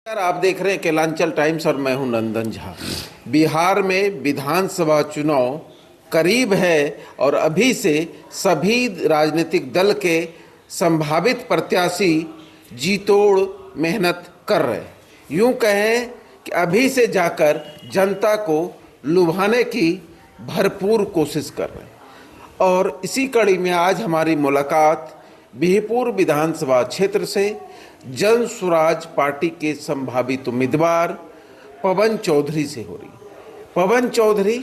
नमस्कार, आप देख रहे हैं केलांचल टाइम्स और मैं हूं नंदन झा। बिहार में विधानसभा चुनाव करीब है और अभी से सभी राजनीतिक दल के संभावित प्रत्याशी जी तोड़ मेहनत कर रहे हैं। यूं कहें कि अभी से जाकर जनता को लुभाने की भरपूर कोशिश कर रहे हैं। और इसी कड़ी में आज हमारी मुलाकात बिहपुर विधानसभा क्षेत्र से जन स्वराज पार्टी के संभावित उम्मीदवार पवन चौधरी से हो रही। पवन चौधरी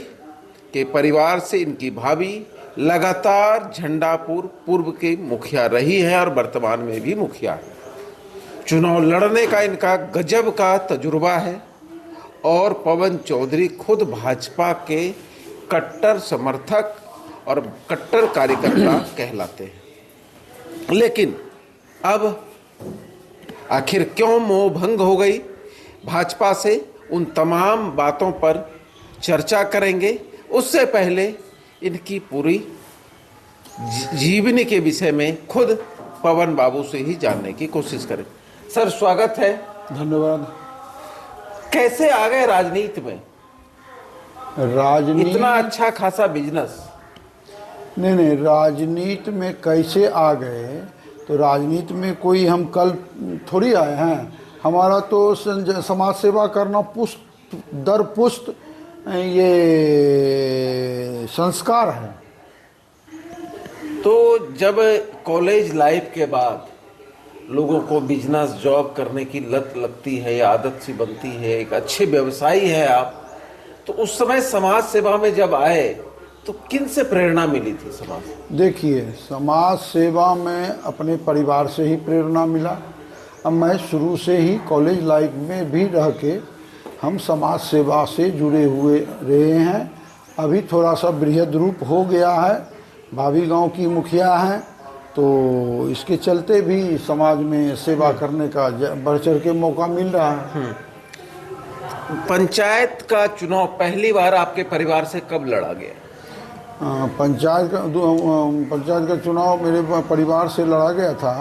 के परिवार से इनकी भाभी लगातार झंडापुर पूर्व के मुखिया रही है और वर्तमान में भी मुखिया है। चुनाव लड़ने का इनका गजब का तजुर्बा है और पवन चौधरी खुद भाजपा के कट्टर समर्थक और कट्टर कार्यकर्ता कहलाते हैं। लेकिन अब आखिर क्यों मोह भंग हो गई भाजपा से, उन तमाम बातों पर चर्चा करेंगे। उससे पहले इनकी पूरी जीवनी के विषय में खुद पवन बाबू से ही जानने की कोशिश करें। सर, स्वागत है। धन्यवाद। कैसे आ गए राजनीति में? राजनीति इतना अच्छा खासा बिजनेस। नहीं, राजनीति में कैसे आ गए? तो राजनीति में कोई हम कल थोड़ी आए हैं। हमारा तो समाज सेवा करना पुष्ट दर पुष्ट ये संस्कार है। तो जब कॉलेज लाइफ के बाद लोगों को बिजनेस जॉब करने की लत लगती है या आदत सी बनती है, एक अच्छे व्यवसायी है आप, तो उस समय समाज सेवा में जब आए तो किन से प्रेरणा मिली थी? समाज, देखिए, समाज सेवा में अपने परिवार से ही प्रेरणा मिला। अब मैं शुरू से ही कॉलेज लाइफ में भी रह के हम समाज सेवा से जुड़े हुए रहे हैं। अभी थोड़ा सा बृहद रूप हो गया है, भाभी गांव की मुखिया हैं, तो इसके चलते भी समाज में सेवा करने का बढ़ चढ़ के मौका मिल रहा है। पंचायत का चुनाव पहली बार आपके परिवार से कब लड़ा गया? पंचायत का चुनाव मेरे परिवार से लड़ा गया था।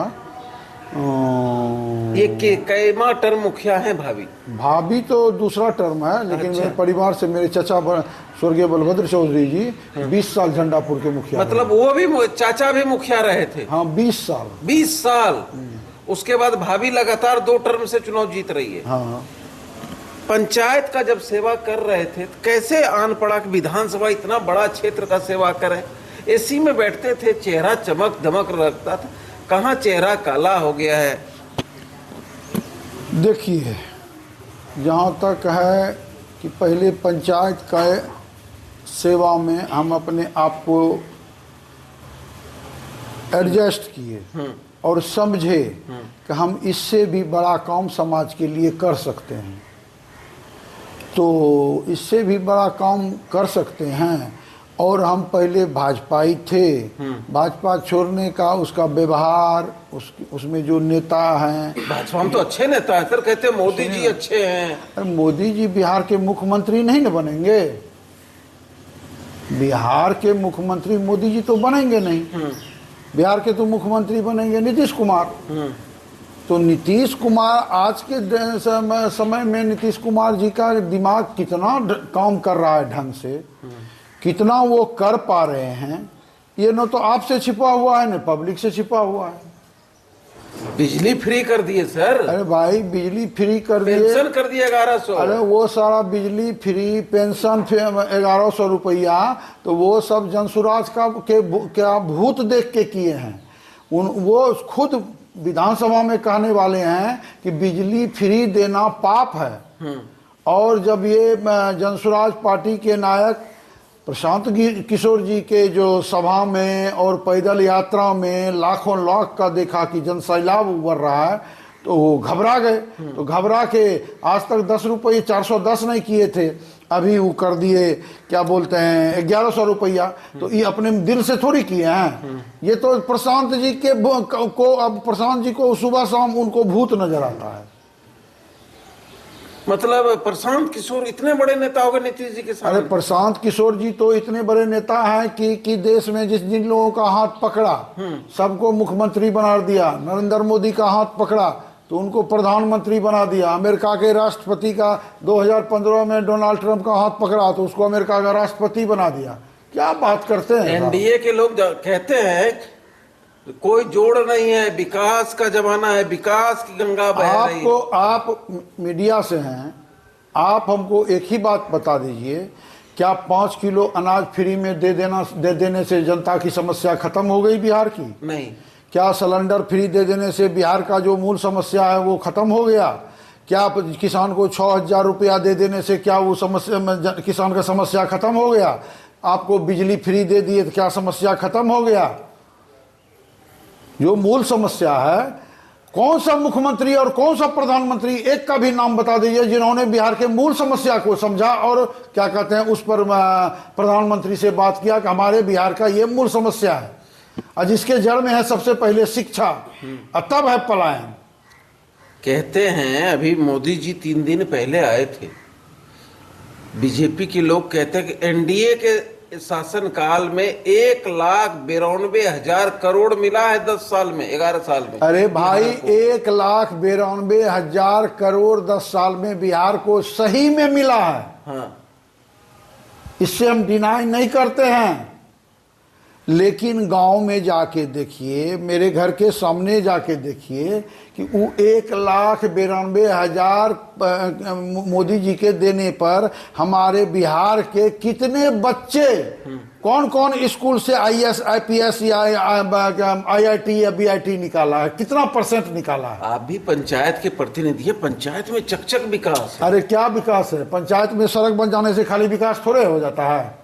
ये कैमा टर्म मुखिया हैं भाभी? भाभी तो दूसरा टर्म है, लेकिन मेरे परिवार से मेरे चाचा स्वर्गीय बलभद्र चौधरी जी 20 साल झंडापुर के मुखिया। मतलब वो भी चाचा भी मुखिया रहे थे? हाँ, 20 साल। 20 साल। उसके बाद भाभी लगातार 2 टर्म से चुनाव जीत रही है। हाँ। पंचायत का जब सेवा कर रहे थे तो कैसे आन पड़ा कि विधानसभा इतना बड़ा क्षेत्र का सेवा करे? एसी में बैठते थे, चेहरा चमक दमक रखता था, कहाँ चेहरा काला हो गया है? देखिए, जहाँ तक है कि पहले पंचायत का सेवा में हम अपने आप को एडजस्ट किए और समझे कि हम इससे भी बड़ा काम समाज के लिए कर सकते हैं। तो इससे भी बड़ा काम कर सकते हैं। और हम पहले भाजपाई थे। भाजपा छोड़ने का उसका व्यवहार, उसमें जो नेता हैं, भाजपा में तो अच्छे नेता हैं सर, कहते हैं मोदी जी अच्छे हैं। अरे मोदी जी बिहार के मुख्यमंत्री नहीं न बनेंगे? बिहार के मुख्यमंत्री मोदी जी तो बनेंगे नहीं। बिहार के तो मुख्यमंत्री बनेंगे नीतीश कुमार। तो नीतीश कुमार आज के समय में नीतीश कुमार जी का दिमाग कितना काम कर रहा है ढंग से, कितना वो कर पा रहे हैं, ये न तो आपसे छिपा हुआ है न पब्लिक से छिपा हुआ है। बिजली फ्री कर दिए सर। अरे भाई, बिजली फ्री कर दिए, पेंशन कर दिया 1100। अरे वो सारा बिजली फ्री, पेंशन 1100 रुपया, तो वो सब जनसुराज का क्या भूत देख के किए हैं। वो खुद विधानसभा में कहने वाले हैं कि बिजली फ्री देना पाप है। और जब ये जनसुराज पार्टी के नायक प्रशांत किशोर जी के जो सभा में और पैदल यात्रा में लाखों लाख का देखा कि जनसैलाब उभर रहा है, तो वो घबरा गए। तो घबरा के आज तक 10 रुपये 410 नहीं किए थे, अभी वो कर दिए क्या बोलते हैं 1100 रुपया। तो ये अपने दिल से थोड़ी किए हैं। ये तो प्रशांत जी के को अब प्रशांत जी को सुबह शाम उनको भूत नजर आता है। मतलब प्रशांत किशोर इतने बड़े नेता हो गए नीतीश जी के साथ? अरे प्रशांत किशोर जी तो इतने बड़े नेता हैं कि देश में जिन लोगों का हाथ पकड़ा सबको मुख्यमंत्री बना दिया। नरेंद्र मोदी का हाथ पकड़ा तो उनको प्रधानमंत्री बना दिया। अमेरिका के राष्ट्रपति का 2015 में डोनाल्ड ट्रंप का हाथ पकड़ा तो उसको अमेरिका का राष्ट्रपति बना दिया। क्या बात करते हैं। एनडीए के लोग कहते हैं कोई जोड़ नहीं है, विकास का जमाना है, विकास की गंगा बह रही है। आप मीडिया से हैं, आप हमको एक ही बात बता दीजिए, क्या 5 किलो अनाज फ्री में दे देने से जनता की समस्या खत्म हो गई बिहार की? नहीं। क्या सिलेंडर फ्री दे देने से बिहार का जो मूल समस्या है वो खत्म हो गया? क्या किसान को 6,000 रुपया दे देने से क्या वो समस्या किसान का समस्या खत्म हो गया? आपको बिजली फ्री दे दिए तो क्या समस्या खत्म हो गया? जो मूल समस्या है, कौन सा मुख्यमंत्री और कौन सा प्रधानमंत्री, एक का भी नाम बता दीजिए जिन्होंने बिहार के मूल समस्या को समझा और क्या कहते हैं उस पर प्रधानमंत्री से बात किया कि हमारे बिहार का ये मूल समस्या है और जिसके जड़ में है सबसे पहले शिक्षा और तब है पलायन। कहते हैं अभी मोदी जी 3 दिन पहले आए थे, बीजेपी के लोग कहते हैं कि एनडीए के शासनकाल में 1,92,000 करोड़ मिला है 10 साल में, 11 साल में। अरे भाई 1,92,000 करोड़ 10 साल में बिहार को सही में मिला है। हाँ। इससे हम डिनाई नहीं करते हैं, लेकिन गांव में जाके देखिए, मेरे घर के सामने जाके देखिए कि वो 1,92,000 मोदी जी के देने पर हमारे बिहार के कितने बच्चे कौन कौन स्कूल से IAS IPS या IIT या BIT निकाला है, कितना % निकाला है? आप भी पंचायत के प्रतिनिधि है, पंचायत में चकचक विकास है। अरे क्या विकास है? पंचायत में सड़क बन जाने से खाली विकास थोड़े हो जाता है,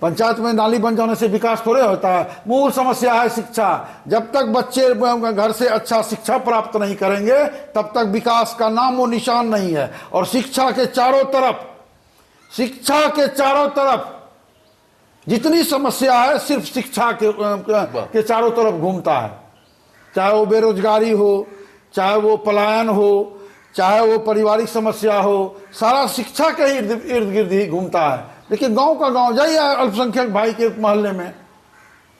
पंचायत में नाली बन जाने से विकास थोड़े होता है। मूल समस्या है शिक्षा। जब तक बच्चे घर से अच्छा शिक्षा प्राप्त नहीं करेंगे तब तक विकास का नामो निशान नहीं है। और शिक्षा के चारों तरफ जितनी समस्या है सिर्फ शिक्षा के चारों तरफ घूमता है। चाहे वो बेरोजगारी हो, चाहे वो पलायन हो, चाहे वो पारिवारिक समस्या हो, सारा शिक्षा के इर्द गिर्द ही घूमता है। लेकिन गांव का गांव जाइए अल्पसंख्यक भाई के मोहल्ले में,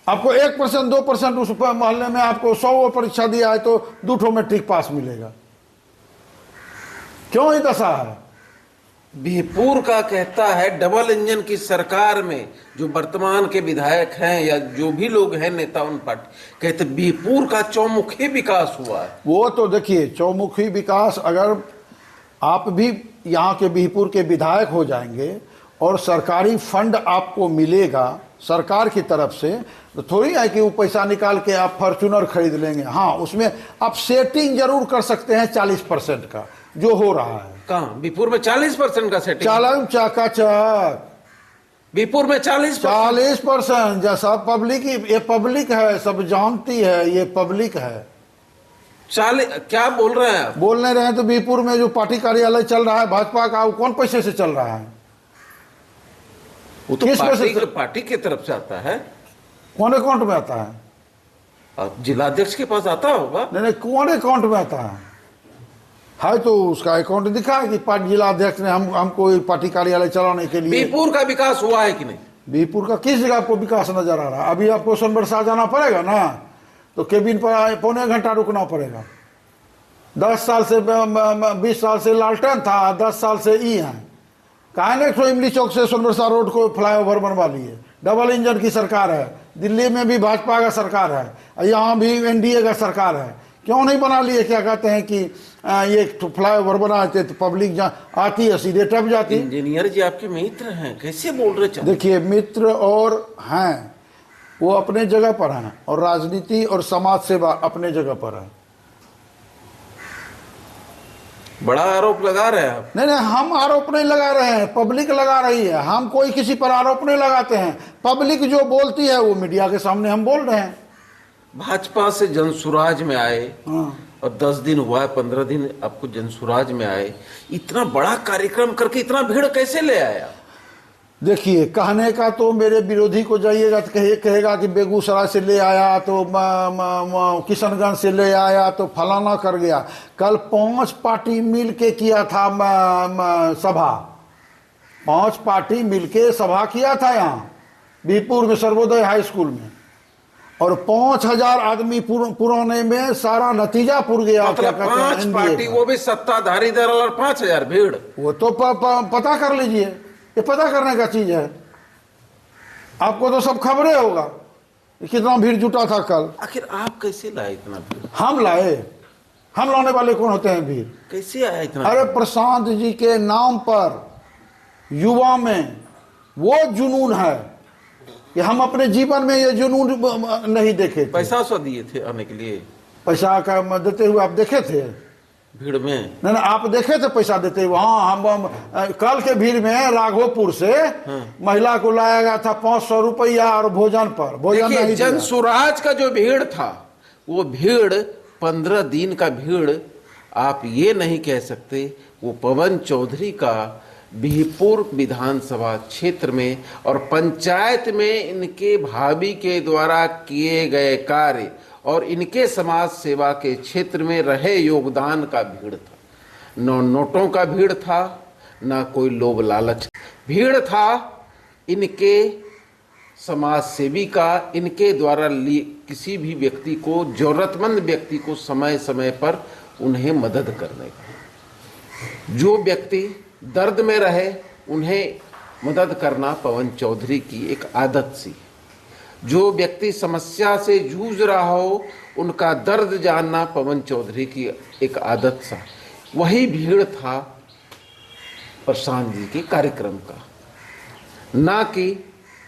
आपको 1% 2% उस मोहल्ले में आपको 100 परीक्षा दिया है तो 2 मैट्रिक पास मिलेगा। क्यों ही दशा है? बीहपुर का कहता है डबल इंजन की सरकार में जो वर्तमान के विधायक हैं या जो भी लोग हैं नेता उन पार्टी, कहते बीहपुर का चौमुखी विकास हुआ है। वो तो देखिए चौमुखी विकास, अगर आप भी यहाँ के बीहपुर के विधायक हो जाएंगे और सरकारी फंड आपको मिलेगा सरकार की तरफ से, तो थोड़ी है कि वो पैसा निकाल के आप फॉर्च्यूनर खरीद लेंगे। हाँ, उसमें आप सेटिंग जरूर कर सकते हैं 40% का, जो हो रहा है। कहाँ? बीहपुर में 40% का सेटिंग? चालन चकाचक बीहपुर में 40%। जैसा पब्लिक, ये पब्लिक है, सब जानती है, ये पब्लिक है। 40? क्या बोल रहे हैं आप? बोल नहीं रहे हैं तो बीहपुर में जो पार्टी कार्यालय चल रहा है भाजपा का, वो कौन पैसे से चल रहा है? वो तो पार्टी की तरफ से आता है। कौन अकाउंट में आता है? जिलाध्यक्ष के पास आता होगा। नहीं, कौन अकाउंट में आता है तो उसका अकाउंट दिखा है कि पार्टी जिलाध्यक्ष ने हमको पार्टी कार्यालय चलाने के लिए। बीहपुर का विकास हुआ है कि नहीं? बीहपुर का किस जगह आपको विकास नजर आ रहा है? अभी आपको सोनबरसा जाना पड़ेगा ना, तो केबिन पर पौने घंटा रुकना पड़ेगा। 10 साल से 20 साल से लालटेन था, 10 साल से ई है। कहा ना तो इमली चौक से सोनबरसा रोड को फ्लाईओवर बनवा लिए। डबल इंजन की सरकार है, दिल्ली में भी भाजपा का सरकार है, यहाँ भी एनडीए का सरकार है। क्यों नहीं बना लिए? क्या कहते हैं कि ये फ्लाईओवर बनाते तो पब्लिक आती है सीधे टप जाती। इंजीनियर जी आपके मित्र हैं, कैसे बोल रहे? देखिए मित्र और हैं, वो अपने जगह पर हैं, और राजनीति और समाज सेवा अपने जगह पर है। बड़ा आरोप लगा रहे हैं आप। नहीं, हम आरोप नहीं लगा रहे हैं, पब्लिक लगा रही है। हम कोई किसी पर आरोप नहीं लगाते हैं। पब्लिक जो बोलती है वो मीडिया के सामने हम बोल रहे हैं। भाजपा से जनसुराज में आए, हाँ। और 10 दिन हुआ है, 15 दिन आपको जनसुराज में आए, इतना बड़ा कार्यक्रम करके इतना भीड़ कैसे ले आया? देखिए, कहने का तो मेरे विरोधी को जाइएगा तो कहेगा कि बेगूसराय से ले आया तो किशनगंज से ले आया तो फलाना कर गया। कल 5 पार्टी मिल के किया था सभा, 5 पार्टी मिल के सभा किया था यहाँ बीहपुर में सर्वोदय हाई स्कूल में। और 5,000 आदमी पुराने में सारा नतीजा पुर गया। मतलब क्या कहते हैं, 5 NDA पार्टी, का। वो भी सत्ताधारी दल और 5,000 भीड़। वो तो पता कर लीजिए, ये पता करने का चीज है। आपको तो सब खबरें होगा कितना भीड़ जुटा था कल। आखिर आप कैसे लाए इतना भीड़? हम लाए, हम लाने वाले कौन होते हैं भीड़? कैसे आया इतना? अरे प्रशांत जी के नाम पर युवा में वो जुनून है कि हम अपने जीवन में ये जुनून नहीं देखे थे। पैसा सो दिए थे आने के लिए? पैसा का देते हुए आप देखे थे भीड़ में? नहीं, आप देखे थे पैसा देते हुए? हाँ, हम कल के भीड़ में राघोपुर से महिला को लाया गया था 500 रुपया और भोजन पर भोजन देखिए, नहीं जन दिया। स्वराज का जो भीड़ था, वो भीड़ 15 दिन का भीड़ आप ये नहीं कह सकते। वो पवन चौधरी का बिहपुर विधानसभा क्षेत्र में और पंचायत में इनके भाभी के द्वारा किए गए कार्य और इनके समाज सेवा के क्षेत्र में रहे योगदान का भीड़ था। न नोटों का भीड़ था, ना कोई लोभ लालच भीड़ था। इनके समाज सेवी का, इनके द्वारा किसी भी व्यक्ति को, जरूरतमंद व्यक्ति को समय समय पर उन्हें मदद करने का, जो व्यक्ति दर्द में रहे उन्हें मदद करना पवन चौधरी की एक आदत सी। जो व्यक्ति समस्या से जूझ रहा हो उनका दर्द जानना पवन चौधरी की एक आदत सा। वही भीड़ था प्रशांत जी के कार्यक्रम का, ना कि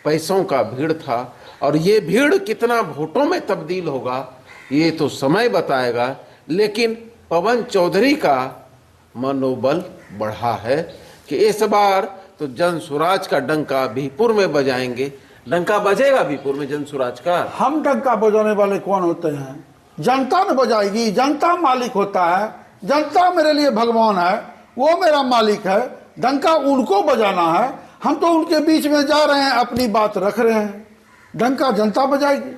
पैसों का भीड़ था। और ये भीड़ कितना वोटों में तब्दील होगा ये तो समय बताएगा, लेकिन पवन चौधरी का मनोबल बढ़ा है कि इस बार तो जन स्वराज का डंका बिहपुर में बजाएंगे। डंका बजेगा बिहपुर में जन स्वराज का? हम डंका बजाने वाले कौन होते हैं? जनता ने बजाएगी। जनता मालिक होता है, जनता मेरे लिए भगवान है, वो मेरा मालिक है। डंका उनको बजाना है, हम तो उनके बीच में जा रहे हैं, अपनी बात रख रहे हैं। डंका जनता बजाएगी,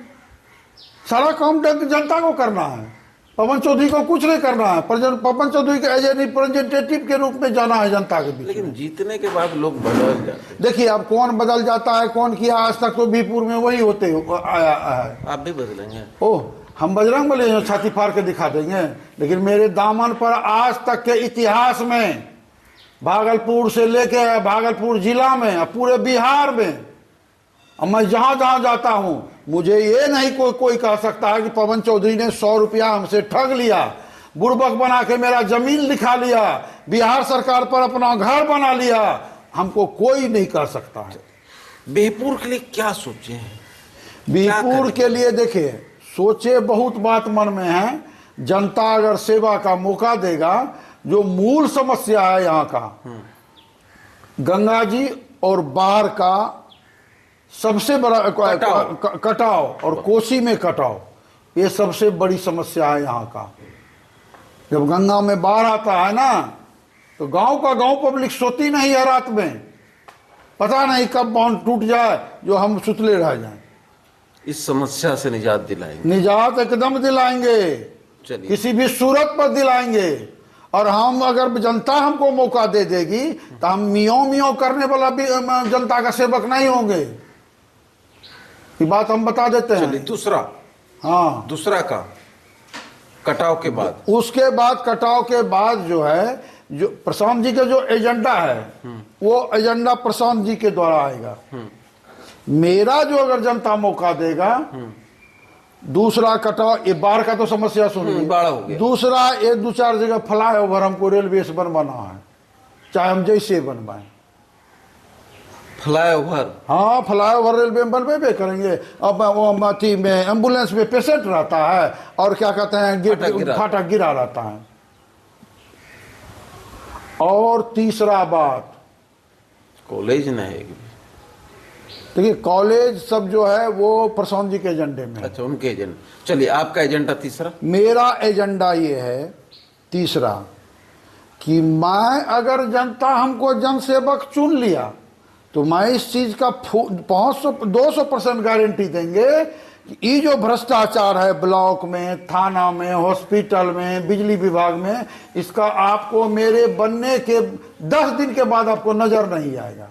सारा काम जनता को करना है। पवन चौधरी को कुछ नहीं करना है। पवन चौधरी के एज ए रिप्रेजेंटेटिव के रूप में जाना है जनता के बीच। लेकिन जीतने के बाद लोग बदल जाते हैं। देखिए अब कौन बदल जाता है, कौन किया, आज तक तो बिहपुर में वही होते आया है। आप भी बदलेंगे? ओह, हम बजरंग बली हैं, छाती फाड़ के दिखा देंगे। लेकिन मेरे दामन पर आज तक के इतिहास में भागलपुर से लेके भागलपुर जिला में, पूरे बिहार में, और मैं जहां जहां जाता हूं, मुझे ये नहीं कोई कह सकता है कि पवन चौधरी ने 100 रुपया हमसे ठग लिया, बुड़बक बना के मेरा जमीन लिखा लिया, बिहार सरकार पर अपना घर बना लिया। हमको कोई नहीं कह सकता है। बिहपुर के लिए क्या सोचे हैं? बिहपुर के लिए देखिए, सोचे बहुत बात मन में है। जनता अगर सेवा का मौका देगा, जो मूल समस्या है यहाँ का, गंगा जी और बाढ़ का सबसे बड़ा कटाव और कोसी में कटाव, ये सबसे बड़ी समस्या है यहाँ का। जब गंगा में बाढ़ आता है ना, तो गांव का गांव पब्लिक सोती नहीं है रात में। पता नहीं कब बांध टूट जाए जो हम सुतले रह जाएं। इस समस्या से निजात दिलाएंगे? निजात एकदम दिलाएंगे, किसी भी सूरत पर दिलाएंगे। और हम अगर जनता हमको मौका दे देगी तो हम मियों करने वाला भी जनता का सेवक नहीं होंगे। ये बात हम बता देते हैं। दूसरा, हाँ, दूसरा का कटाव के बाद, उसके बाद कटाव के बाद जो है, जो प्रशांत जी का जो एजेंडा है, वो एजेंडा प्रशांत जी के द्वारा आएगा। मेरा जो अगर जनता मौका देगा, दूसरा कटाव, ये बाढ़ का तो समस्या सुनिए, बाढ़ हो गया। दूसरा, एक 2-4 जगह फ्लाईओवर हमको रेलवे से बनवाना है, चाहे हम जैसे बनवाएं। फ्लाईओवर? हाँ, फ्लाईओवर रेलवे में बनवे करेंगे। अब वो अथी में एम्बुलेंस में पेशेंट रहता है और क्या कहते हैं, फाटक गिरा रहता है। और तीसरा बात, कॉलेज नहीं? देखिए कॉलेज सब जो है वो प्रशांत जी के एजेंडे में। अच्छा, उनके एजेंडा। चलिए, आपका एजेंडा तीसरा? मेरा एजेंडा ये है तीसरा कि मैं अगर जनता हमको जनसेवक चुन लिया तो मैं इस चीज का 200% गारंटी देंगे कि ये जो भ्रष्टाचार है ब्लॉक में, थाना में, हॉस्पिटल में, बिजली विभाग में, इसका आपको मेरे बनने के 10 दिन के बाद आपको नजर नहीं आएगा।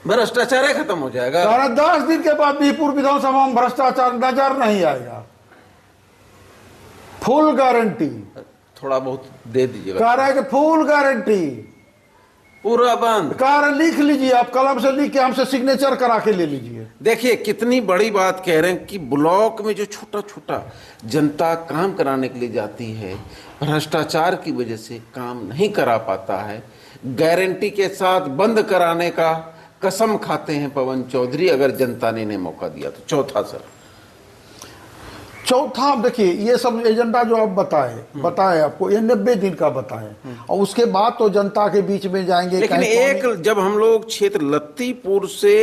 भ्रष्टाचार खत्म हो जाएगा। सारा 10 दिन के बाद बीरपुर विधानसभा में भ्रष्टाचार नजर नहीं आएगा, फुल गारंटी। थोड़ा बहुत दे दीजिएगा। कह रहा है कि फुल गारंटी, पूरा बंद। कह रहे लिख लीजिए, आप कलम से लिख के हमसे सिग्नेचर करा के ले लीजिए। देखिए कितनी बड़ी बात कह रहे हैं कि ब्लॉक में जो छोटा छोटा जनता काम कराने के लिए जाती है, भ्रष्टाचार की वजह से काम नहीं करा पाता है। गारंटी के साथ बंद कराने का कसम खाते हैं पवन चौधरी, अगर जनता ने इन्हें मौका दिया तो। चौथा सर, चौथा देखिए, ये सब एजेंडा जो आप बताए आपको, ये 90 दिन का बताए, और उसके बाद तो जनता के बीच में जाएंगे। लेकिन एक जब हम लोग क्षेत्र लत्तीपुर से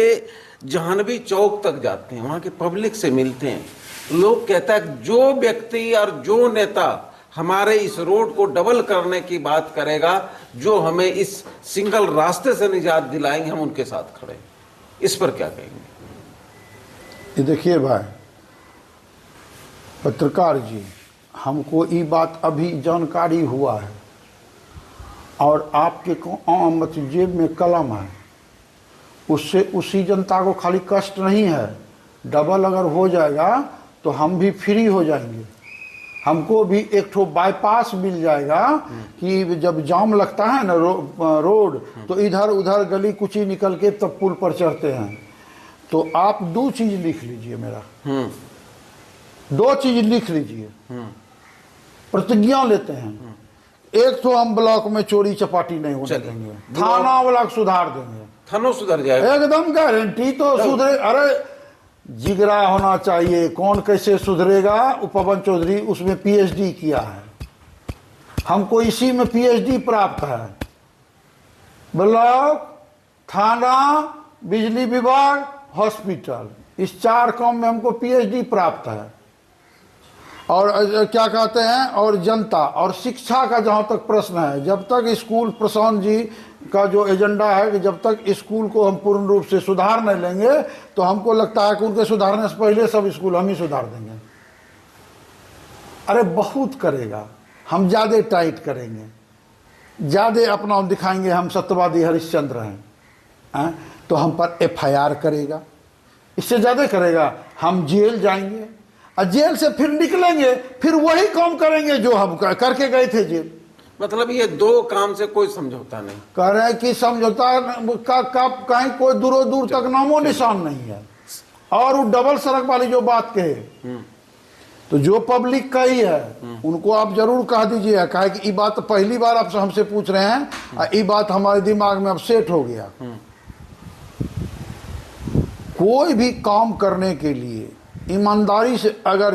जहानवी चौक तक जाते हैं, वहां के पब्लिक से मिलते हैं, लोग कहता है जो व्यक्ति और जो नेता हमारे इस रोड को डबल करने की बात करेगा, जो हमें इस सिंगल रास्ते से निजात दिलाएंगे, हम उनके साथ खड़े। इस पर क्या कहेंगे? ये देखिए भाई पत्रकार जी, हमको ये बात अभी जानकारी हुआ है, और आपके मतलब जेब में कलम है, उससे उसी जनता को खाली कष्ट नहीं है, डबल अगर हो जाएगा तो हम भी फ्री हो जाएंगे। हमको भी एक ठो बाईपास मिल जाएगा कि जब जाम लगता है ना रोड, तो इधर उधर गली कुची निकल के तब पुल पर चढ़ते हैं। तो आप 2 चीज लिख लीजिए मेरा, 2 चीज लिख लीजिए, प्रतिज्ञा लेते हैं। एक तो हम ब्लॉक में चोरी चपाटी नहीं होने देंगे, थाना वाला सुधार देंगे, थाना सुधर जाएगा एकदम गारंटी। तो सुधरे, अरे जिगरा होना चाहिए, कौन कैसे सुधरेगा? पवन चौधरी उसमें पीएचडी किया है, हमको इसी में पीएचडी प्राप्त है। ब्लॉक, थाना, बिजली विभाग, हॉस्पिटल, इस 4 काम में हमको पीएचडी प्राप्त है। और क्या कहते हैं, और जनता और शिक्षा का जहाँ तक प्रश्न है, जब तक स्कूल, प्रशांत जी का जो एजेंडा है कि जब तक स्कूल को हम पूर्ण रूप से सुधार नहीं लेंगे, तो हमको लगता है कि उनके सुधारने से पहले सब स्कूल हम ही सुधार देंगे। अरे बहुत करेगा, हम ज़्यादा टाइट करेंगे, ज़्यादा अपना दिखाएंगे हम सत्यवादी हरिश्चंद्र हैं, तो हम पर FIR करेगा, इससे ज़्यादा करेगा, हम जेल जाएंगे, और जेल से फिर निकलेंगे, फिर वही काम करेंगे जो हम करके गए थे जेल। मतलब ये 2 काम से कोई समझौता नहीं। कह रहे हैं कि समझौता का कहीं कोई दूर तक नामो निशान नहीं है। और वो डबल सड़क वाली जो बात कहे, तो जो पब्लिक का ही है उनको आप जरूर कह दीजिए, कहे कि ये बात पहली बार आप हमसे पूछ रहे हैं, और ये बात हमारे दिमाग में अब सेट हो गया। कोई भी काम करने के लिए ईमानदारी से अगर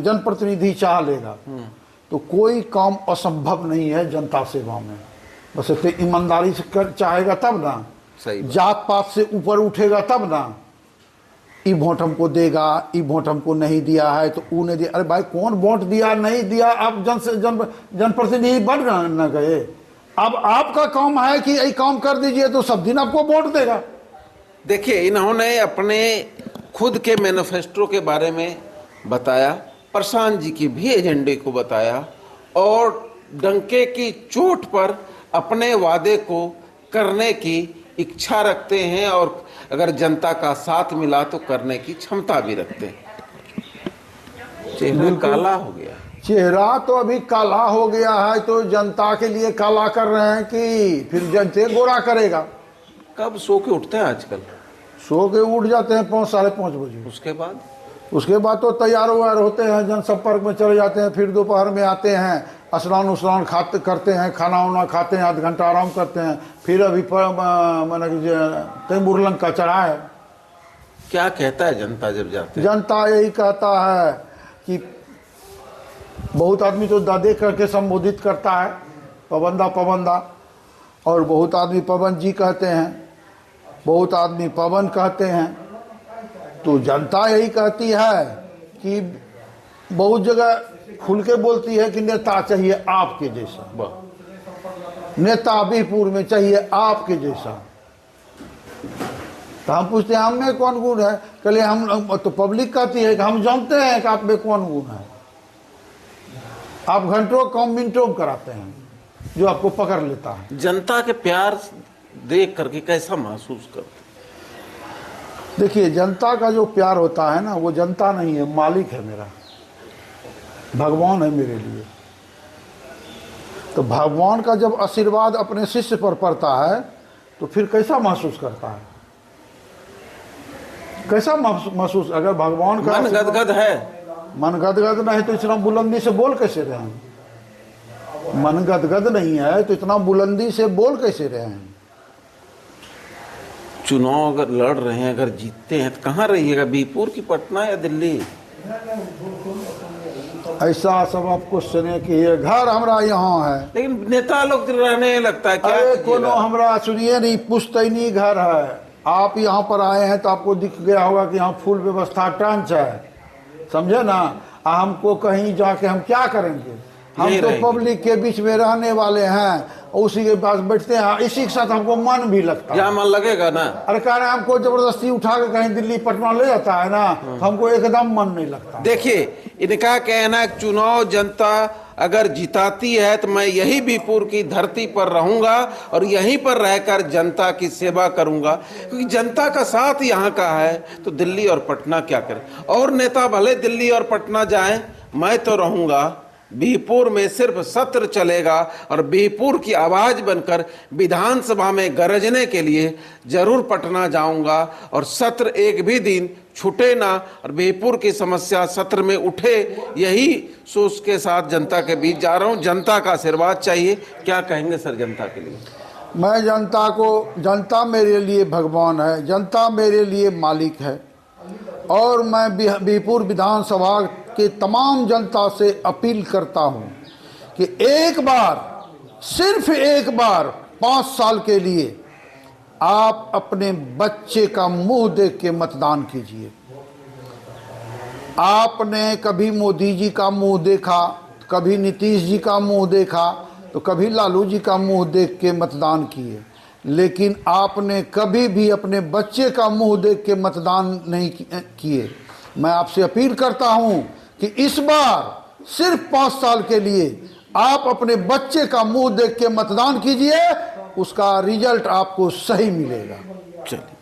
जनप्रतिनिधि चाह लेगा, तो कोई काम असंभव नहीं है जनता सेवा में। बस इतने ईमानदारी से कर चाहेगा तब ना, जात पात से ऊपर उठेगा तब ना। ई वोट हमको देगा, ई वोट हमको नहीं दिया है तो वो नहीं दिया। अरे भाई कौन वोट दिया नहीं दिया, आप जनप्रतिनिधि बन न गए। अब आपका काम है कि ये काम कर दीजिए तो सब दिन आपको वोट देगा। देखिए इन्होंने अपने खुद के मैनिफेस्टो के बारे में बताया, प्रशांत जी की भी एजेंडे को बताया, और डंके की चोट पर अपने वादे को करने की इच्छा रखते हैं, और अगर जनता का साथ मिला तो करने की क्षमता भी रखते हैं। चेहरा काला हो गया, चेहरा तो अभी काला हो गया है, तो जनता के लिए काला कर रहे हैं कि फिर जनता गोरा करेगा। कब सो के उठते हैं आजकल? सो के उठ जाते हैं 5 साढ़े 5 बजे। उसके बाद तो तैयार व्यार होते हैं, जनसंपर्क में चले जाते हैं, फिर दोपहर में आते हैं, स्नान उस्नान खाते करते हैं, खाना वाना खाते हैं, आध घंटा आराम करते हैं, फिर अभी मैंने तैमूर लंका चढ़ा है। क्या कहता है जनता जब जाते हैं? जनता यही कहता है कि बहुत आदमी तो दादे करके संबोधित करता है, पवनदा, और बहुत आदमी पवन जी कहते हैं, बहुत आदमी पवन कहते हैं। तो जनता यही कहती है कि बहुत जगह खुल के बोलती है कि नेता चाहिए आपके जैसा, नेता बीरपुर में चाहिए आपके जैसा। तो हम पूछते हैं हम में कौन गुण है? कहले हम तो पब्लिक कहती है कि हम जानते हैं कि आप में कौन गुण है। आप घंटों कम मिनटों कराते हैं जो आपको पकड़ लेता है। जनता के प्यार देख करके कैसा महसूस करते? देखिए, जनता का जो प्यार होता है ना, वो जनता नहीं है, मालिक है मेरा, भगवान है मेरे लिए। तो भगवान का जब आशीर्वाद अपने शिष्य पर पड़ता है तो फिर कैसा महसूस करता है, कैसा महसूस? अगर भगवान का मन गदगद है, मन गदगद नहीं तो इतना बुलंदी से बोल कैसे रहे हैं? मन गदगद नहीं है तो इतना बुलंदी से बोल कैसे रहे हैं? चुनाव अगर लड़ रहे हैं, अगर जीतते हैं तो कहाँ रहिएगा, बीरपुर की पटना या दिल्ली? ऐसा सब आप क्वेश्चन है कि ये घर हमारा यहाँ है, लेकिन नेता लोग रहने लगता है, क्या अरे कीजिएगा? कोनो हमरा सुनिए नहीं, पुश्तैनी घर है। आप यहाँ पर आए हैं तो आपको दिख गया होगा कि यहाँ फुल व्यवस्था टंच है, समझे ना? हमको कहीं जाके हम क्या करेंगे? हम यही तो रहेंगे। पब्लिक के बीच में रहने वाले हैं, उसी के पास बैठते हैं, इसी के साथ हमको मन भी लगता है। यहाँ मन लगेगा ना। अरे कह रहे हैं हमको जबरदस्ती उठा के कहीं दिल्ली पटना ले जाता है ना, तो हमको एकदम मन नहीं लगता। देखिए, इनका कहना है कि चुनाव जनता अगर जिताती है तो मैं यही बीरपुर की धरती पर रहूंगा और यहीं पर रहकर जनता की सेवा करूंगा, क्योंकि जनता का साथ यहाँ का है तो दिल्ली और पटना क्या करें। और नेता भले दिल्ली और पटना जाएं, मैं तो रहूंगा बीरपुर में। सिर्फ सत्र चलेगा और बीरपुर की आवाज बनकर विधानसभा में गरजने के लिए जरूर पटना जाऊंगा, और सत्र एक भी दिन छूटे ना और बीरपुर की समस्या सत्र में उठे, यही सोच के साथ जनता के बीच जा रहा हूं। जनता का आशीर्वाद चाहिए। क्या कहेंगे सर जनता के लिए? मैं जनता को, जनता मेरे लिए भगवान है, जनता मेरे लिए मालिक है, और मैं बीरपुर विधानसभा के तमाम जनता से अपील करता हूं कि एक बार, सिर्फ एक बार 5 साल के लिए आप अपने बच्चे का मुंह देख के मतदान कीजिए। आपने कभी मोदी जी का मुंह देखा, कभी नीतीश जी का मुंह देखा, तो कभी लालू जी का मुंह देख के मतदान किए, लेकिन आपने कभी भी अपने बच्चे का मुंह देख के मतदान नहीं किए। मैं आपसे अपील करता हूं कि इस बार सिर्फ 5 साल के लिए आप अपने बच्चे का मुंह देख के मतदान कीजिए, उसका रिजल्ट आपको सही मिलेगा। चलिए।